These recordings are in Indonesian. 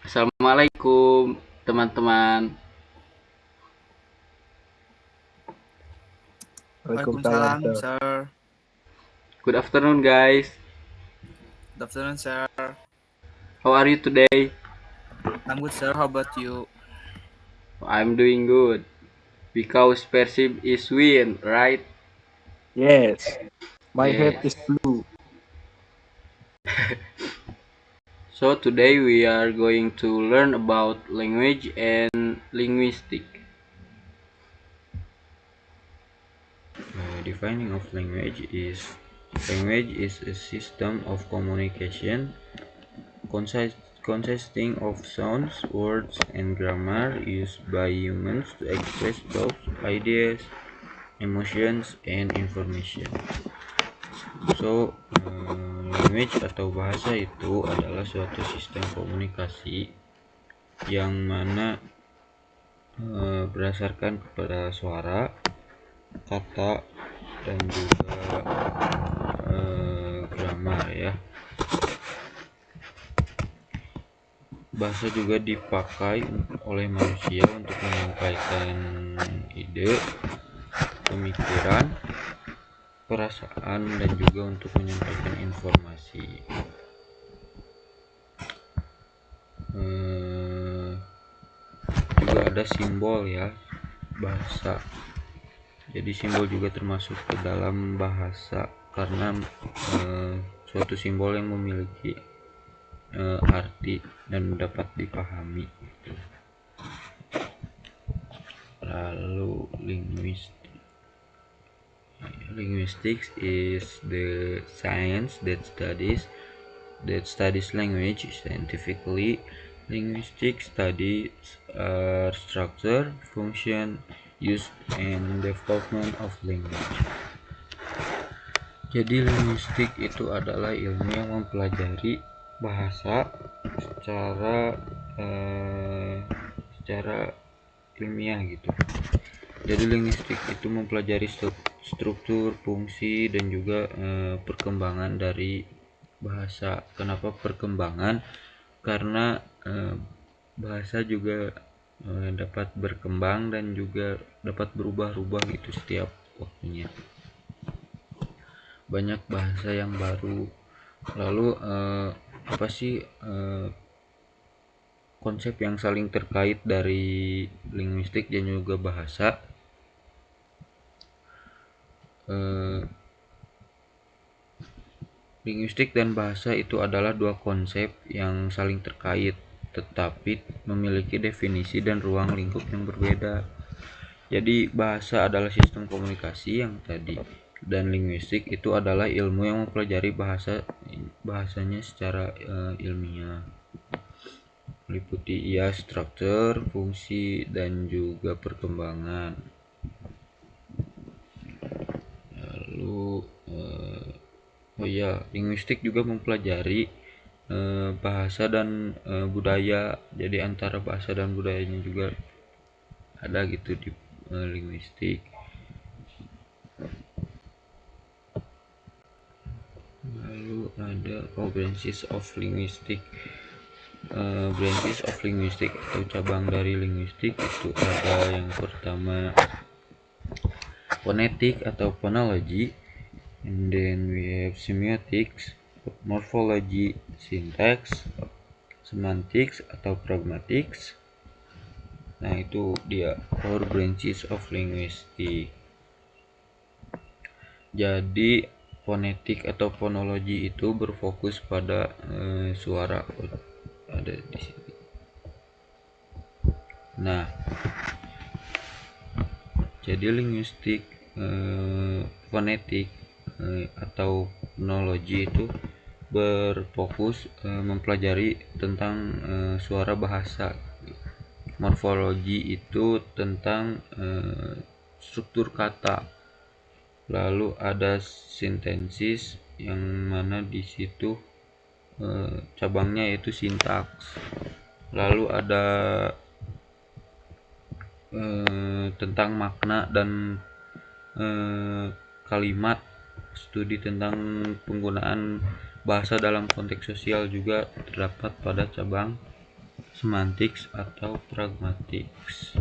Assalamualaikum teman-teman. Waalaikumsalam, Waalaikumsalam, sir. sir. Good afternoon, guys. Good afternoon, sir. How are you today? I'm good, sir. How about you? I'm doing good because Persib is win, right? Yes, my head Yeah. is blue. So today we are going to learn about language and linguistic. Defining of language is a system of communication consisting of sounds, words, and grammar used by humans to express thoughts, ideas, emotions, and information. So, language atau bahasa itu adalah suatu sistem komunikasi yang mana berdasarkan kepada suara, kata, dan juga grammar ya. Bahasa juga dipakai oleh manusia untuk menyampaikan ide, pemikiran, perasaan, dan juga untuk menyampaikan informasi. Juga ada simbol ya bahasa. Jadi simbol juga termasuk ke dalam bahasa karena suatu simbol yang memiliki arti dan dapat dipahami. Lalu linguistics is the science that studies language scientifically. Linguistic studies structure, function, use, and development of language. Jadi linguistik itu adalah ilmu yang mempelajari bahasa secara ilmiah gitu. Jadi linguistik itu mempelajari struktur, fungsi, dan juga perkembangan dari bahasa. Kenapa perkembangan? Karena bahasa juga dapat berkembang dan juga dapat berubah-ubah gitu setiap waktunya. Banyak bahasa yang baru. Lalu apa sih konsep yang saling terkait dari linguistik dan juga bahasa? Linguistik dan bahasa itu adalah dua konsep yang saling terkait, tetapi memiliki definisi dan ruang lingkup yang berbeda. Jadi bahasa adalah sistem komunikasi yang tadi, dan linguistik itu adalah ilmu yang mempelajari bahasanya secara ilmiah, meliputi struktur, fungsi, dan juga perkembangan. Lalu linguistik juga mempelajari bahasa dan budaya. Jadi antara bahasa dan budayanya juga ada gitu di linguistik. Lalu ada branches of linguistic. Branches of linguistic atau cabang dari linguistik itu ada yang pertama phonetic atau phonology, and then we have semiotics, morphology, syntax, semantics atau pragmatics. Nah, itu dia core branches of linguistic. Jadi fonetik atau fonologi itu berfokus pada suara ada di sini. Nah, jadi linguistik fonetik atau fonologi itu berfokus mempelajari tentang suara bahasa. Morfologi itu tentang struktur kata. Lalu ada sintaksis yang mana di situ cabangnya yaitu sintaks. Lalu ada tentang makna dan kalimat, studi tentang penggunaan bahasa dalam konteks sosial juga terdapat pada cabang semantics atau pragmatics.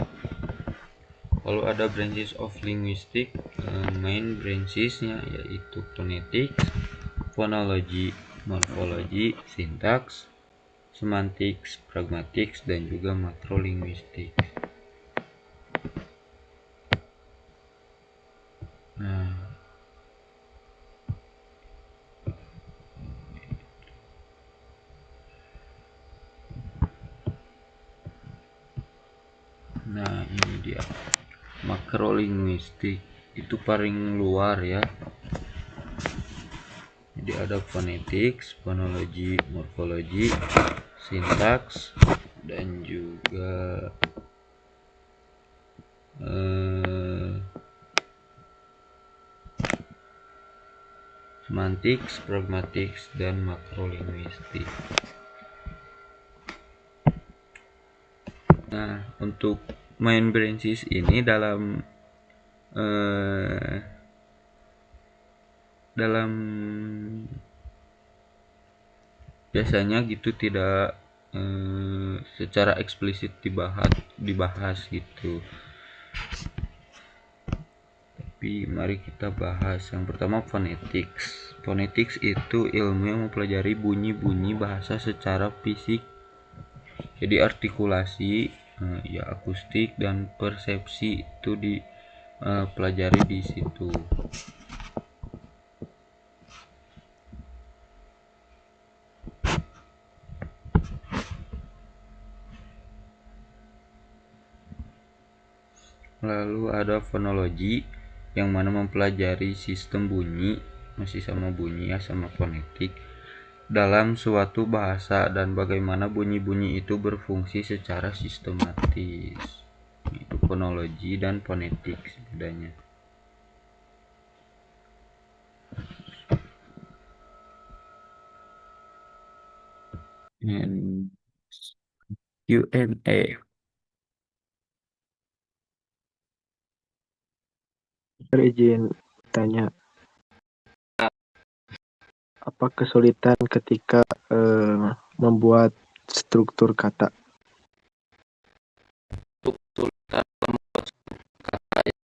Lalu ada branches of linguistic, main branches-nya yaitu phonetics, phonology, morphology, syntax, semantics, pragmatics, dan juga makrolinguistik. Nah, ini dia. Makrolinguistik itu paling luar ya. Jadi ada phonetics, phonology, morphology, syntax, dan juga semantics, pragmatics, dan makrolinguistik. Nah, untuk main branches ini dalam biasanya gitu tidak secara eksplisit dibahas gitu. Tapi mari kita bahas. Yang pertama phonetics. Phonetics itu ilmu yang mempelajari bunyi-bunyi bahasa secara fisik. Jadi artikulasi, ya akustik dan persepsi itu dipelajari di situ. Lalu ada fonologi yang mana mempelajari sistem bunyi, masih sama bunyi ya, sama fonetik dalam suatu bahasa dan bagaimana bunyi-bunyi itu berfungsi secara sistematis. Itu fonologi dan fonetik bedanya. And Q&A. Izin tanya, apa kesulitan ketika membuat struktur kata? Kesulitan membuat kata ya,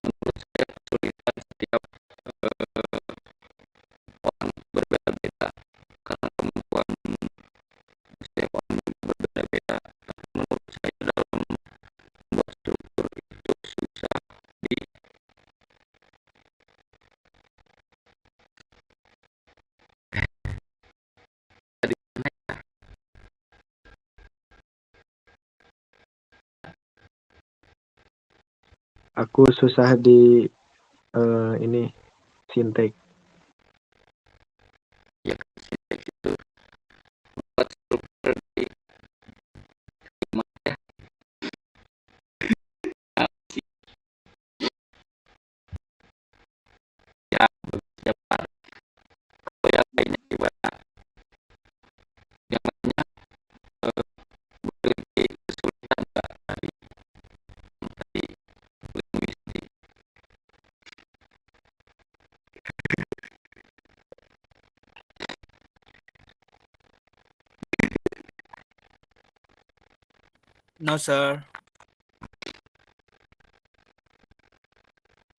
menurut saya kesulitan setiap orang berbeda-beda karena kemampuan setiap orang berbeda-beda. Tapi menurut saya dalam membuat struktur itu susah di Aku susah di ini sintek. ya sinteks itu membuat struktur di gimana ya, ya beberapa atau yang lainnya gimana yang lainnya memiliki kesulitan nggak dari linguistik. No, sir.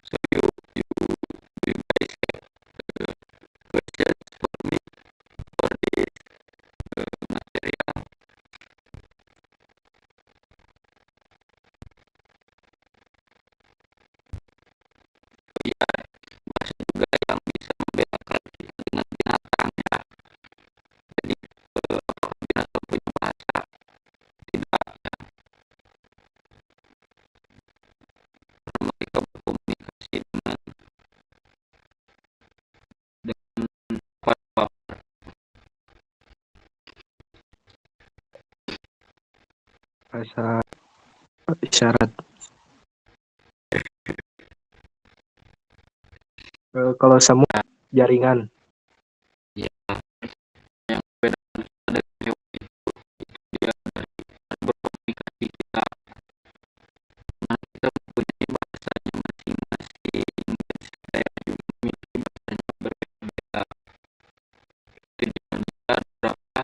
So you guys have questions for me for this material. Ya, bahasa juga yang bisa membedakan kita dengan binatang ya. Jadi apakah binatang punya bahasa? Tidak ya. Karena mereka berkomunikasi dengan apa Bahasa isyarat. Kalau semua jaringan. ya yang membedakan kita dengan hewan itu dia dari berkomunikasi kita, nah kita mempunyai bahasanya masing-masing dan saya juga memiliki bahasanya berbeda-beda. Jadi di manusia ada berapa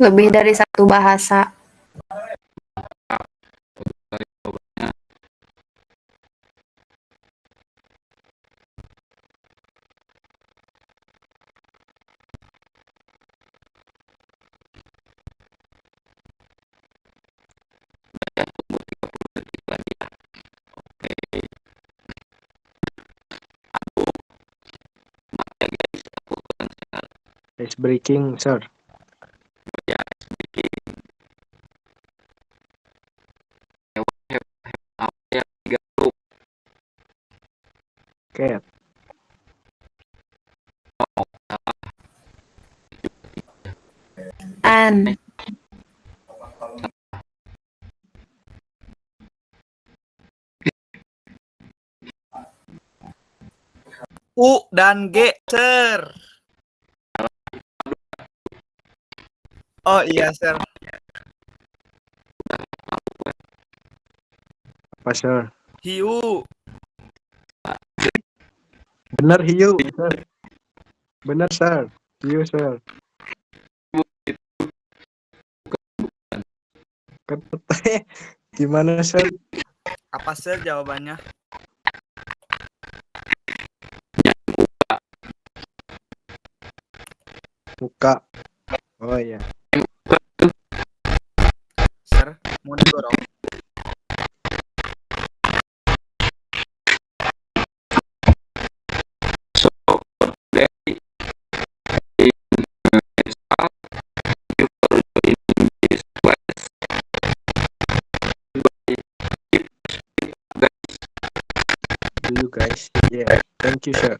Lebih dari satu bahasa. Ice breaking, sir. Cat. An. U dan G, sir. Oh iya, sir. Apa, sir? Hiu. Benar hiu, sir. Benar, sir. Hiu, sir. Ketete. Gimana, sir? Apa, sir, jawabannya? Muka. Oh iya. Sir, mau digorok? Do you guys? Yeah. Thank you, sir.